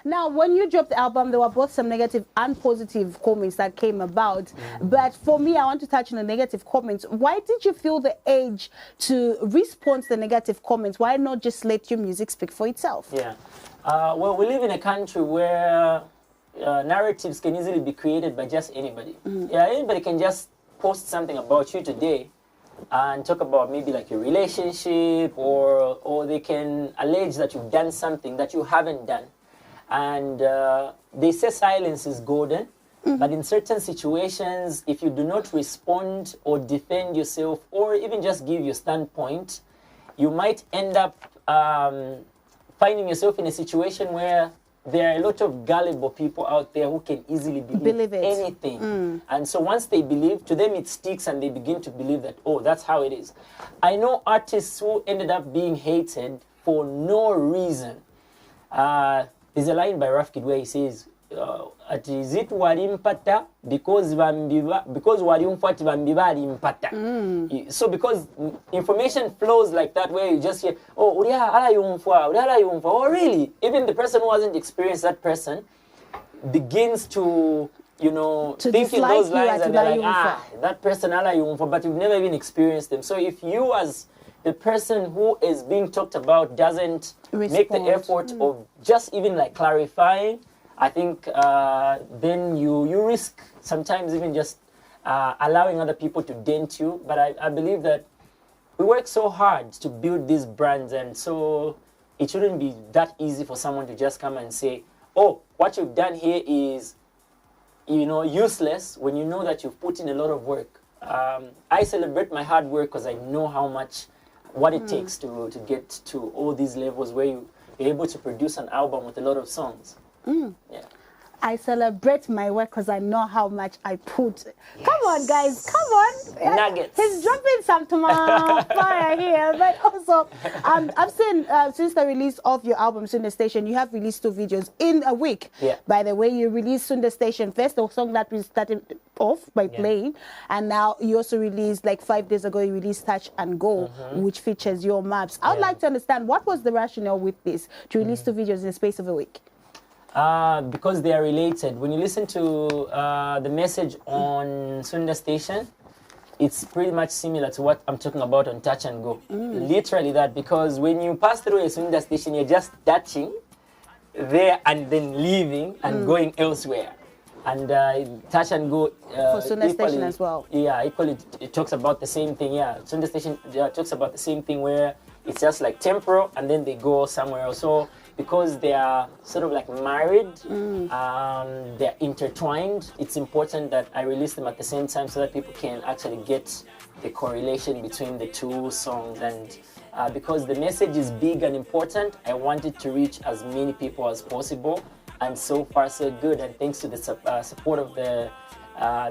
Now, when you dropped the album, there were both some negative and positive comments that came about. But for me, I want to touch on the negative comments. Why did you feel the urge to respond to the negative comments? Why not just let your music speak for itself? Yeah. Well, we live in a country where narratives can easily be created by just anybody. Yeah, anybody can just post something about you today and talk about maybe like your relationship, or they can allege that you've done something that you haven't done. And they say silence is golden, but in certain situations, if you do not respond or defend yourself or even just give your standpoint, you might end up finding yourself in a situation where there are a lot of gullible people out there who can easily believe anything. And so once they believe, to them it sticks and they begin to believe that, oh, that's how it is. I know artists who ended up being hated for no reason. There's a line by Raf Kid where he says, is it walimpata because waliumfati bambibali impata. So because information flows like that, where you just hear, oh, uriya ala yumfa, oh really? Even the person who hasn't experienced that person begins to, you know, think in those lines, and they're like, that person ala yumfa, but you've never even experienced them. So if you as the person who is being talked about doesn't make the effort of just even like clarifying, I think then you risk sometimes even just allowing other people to dent you. But I believe that we work so hard to build these brands, and so it shouldn't be that easy for someone to just come and say, oh, what you've done here is, you know, useless, when you know that you've put in a lot of work. I celebrate my hard work because I know what it takes to get to all these levels where you're able to produce an album with a lot of songs. Yeah. I celebrate my work because I know how much I put. Yes. Come on, guys, come on. Nuggets. He's dropping some fire here. But also, I've seen since the release of your album, Sunda Station, you have released 2 videos in a week. Yeah. By the way, you released Sunda Station first, the song that we started off by playing. And now you also released, like 5 days ago, you released Touch and Go, which features your maps. I would like to understand, what was the rationale with this, to release 2 videos in the space of a week? Because they are related. When you listen to the message on Sunda Station, it's pretty much similar to what I'm talking about on Touch and Go. Literally that, because when you pass through a Sunda Station, you're just touching there and then leaving and going elsewhere. And Touch and Go for Sunda Station as well. Yeah, equally it talks about the same thing. Yeah, Sunda Station talks about the same thing, where it's just like temporal and then they go somewhere else. So because they are sort of like married, they're intertwined, it's important that I release them at the same time so that people can actually get the correlation between the 2 songs. And because the message is big and important, I wanted to reach as many people as possible. And so far, so good. And thanks to the support of the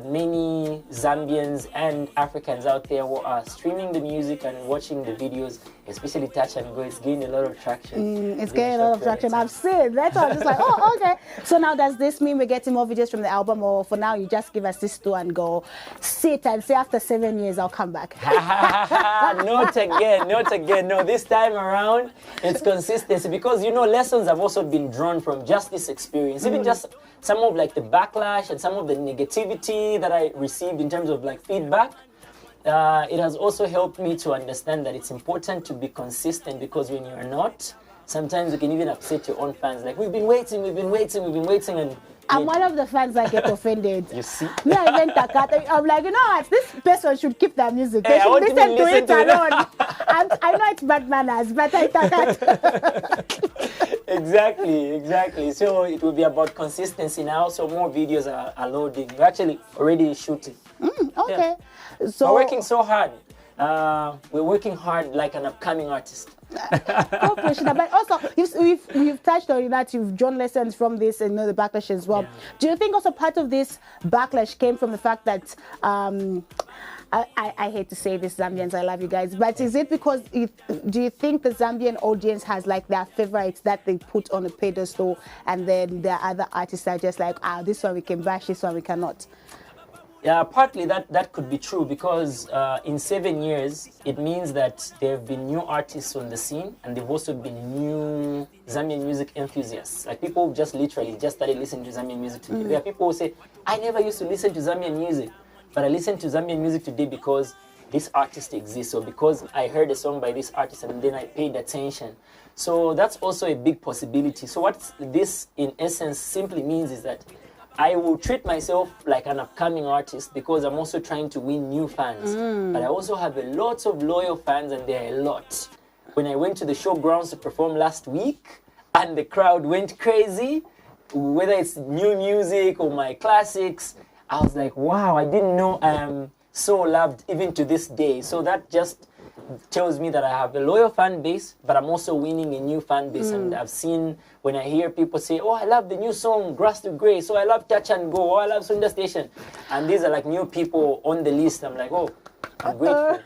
many Zambians and Africans out there who are streaming the music and watching the videos, especially Touch and Go, it's gaining a lot of traction. It's gaining a lot of traction. I've seen. That's why I'm just like, oh, okay. So now, does this mean we're getting more videos from the album, or for now you just give us this 2 and go sit and say after 7 years I'll come back? Not again, not again. No, this time around it's consistency, because you know, lessons have also been drawn from just this experience, even just some of like the backlash and some of the negativity that I received in terms of like feedback. It has also helped me to understand that it's important to be consistent, because when you're not, sometimes you can even upset your own fans. Like, we've been waiting, and I'm one of the fans that get offended. You see? Me, I went I'm like, you know what? This person should keep their music. They Hey, should listen to it alone. I know it's bad manners, but I Exactly. So it will be about consistency now. So more videos are loading. We're actually already shooting. Okay. Yeah. So we're working so hard. We're working hard like an upcoming artist. But also, we've touched on that. You've drawn lessons from this and know the backlash as well. Yeah. Do you think also part of this backlash came from the fact that I hate to say this, Zambians, I love you guys, but is it because do you think the Zambian audience has like their favorites that they put on a pedestal, and then there are other artists that are just like, this one we can bash, this one we cannot? Yeah, partly that could be true because in 7 years, it means that there have been new artists on the scene and there have also been new Zambian music enthusiasts. Like people who just literally just started listening to Zambian music today. There are people who say, I never used to listen to Zambian music, but I listen to Zambian music today because this artist exists or because I heard a song by this artist and then I paid attention. So that's also a big possibility. So what this in essence simply means is that I will treat myself like an upcoming artist because I'm also trying to win new fans. But I also have a lot of loyal fans, and there are a lot. When I went to the showgrounds to perform last week, and the crowd went crazy, whether it's new music or my classics, I was like, wow, I didn't know I am so loved even to this day. So that just tells me that I have a loyal fan base, but I'm also winning a new fan base. And I've seen when I hear people say, oh, I love the new song, Grass to Grace, oh, I love Touch and Go, oh, I love Sunda Station. And these are like new people on the list. I'm like, oh, I'm grateful.